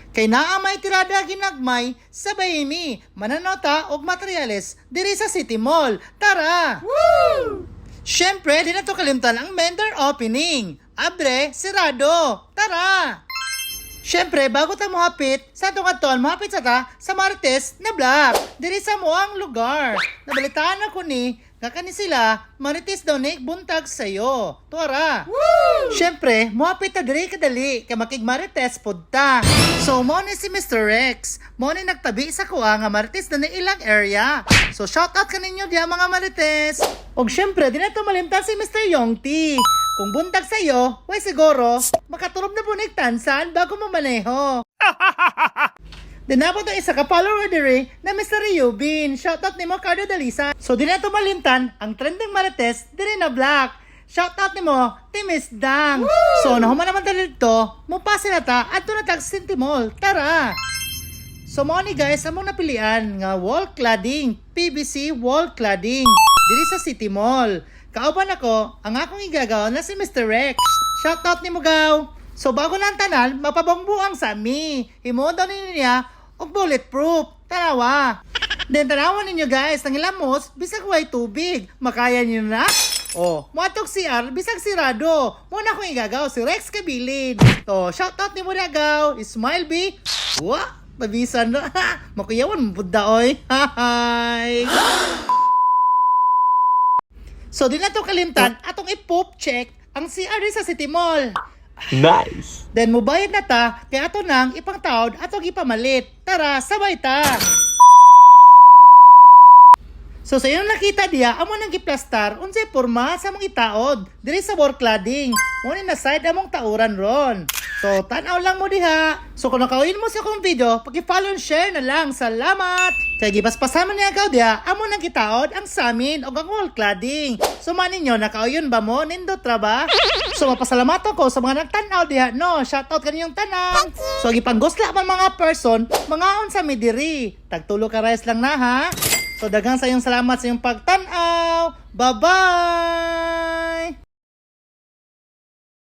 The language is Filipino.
Kay naa may tirada ginagmay sa Bayimi, mananota og materyales diri sa City Mall. Tara! Woo! Syempre, di na to kalimtan ang vendor opening. Abre, sirado. Tara! Syempre, bago ta mohapit, sa itong aton, mohapit sa ta sa Marites na block. Diri sa moang lugar. Nabalitaan ako ni, kakani sila, Marites daw ni buntag sa'yo. Tara! Woo! Syempre, mohapit ta diri kadali, kay makig Marites podta. So, mo ni si Mr. Rex. Mo ni nagtabi sa kuha nga Marites na ilang area. So, shoutout kaninyo diya mga Marites. Og syempre, di na to malimtan si Mr. Yongti. Kung buntag sa'yo, way siguro, makatulog na po tansan bago mamaneho. Dinapot ang isa ka follower diri na Mr. Yubin. Shoutout ni mo, Cardo Dalisa. So, di na to malimtan ang trending Marites diri na black. Shoutout ni mo, Timis Dang. Woo! So, nahuman naman tayo dito, mupasa na ta at doon na tag City Mall. Tara! So, mo ni guys, among napilian nga wall cladding, PVC wall cladding, diri sa City Mall. Kauban ako, ang akong igagaw na si Mr. Rex. Shoutout ni Mugaw. So bago na ang tanan, mapabongbuang sa mi. Himo daw niya og bulletproof. Tarawa. Then tanawan ninyo guys, ang ilamos, bisag way tubig. Makaya niyo na? Oh, muatok CR, bisag sirado. Muna akong igagaw, si Rex Kabilin. To, shoutout ni Muragaw. Smile B. Wah, mabisan na. Makuyawan mo budda oy. Hi. So, di na to kalimtan, atong i-poop check ang CR sa City Mall. Nice! Then, mubayad na ta, kaya ato nang ipang taod, atong ipamalit. Tara, sabay ta! So, sa inyo nakita diya, amo nang giplastar, unsay porma sa mong itaod, diri sa wall cladding. Muna na side among tauran ron. So, tanaw lang mo diha. So, kung nakawin mo sa akong video, pag-follow and share na lang. Salamat! Kaya gipaspasan mo niya agaw diha, amo nang gitaod ang samin o ang wall cladding. So, manin nyo, nakauyon ba mo? Nindot ra ba? So, mapasalamat ako sa mga nagtanaw diha. No, shoutout kaninyong tanang. So, gipanggusla man mga person, mga on sa midiri. Tagtulo ka rice lang na ha. So, daghang sa iyong salamat sa iyong pagtanaw. Bye-bye!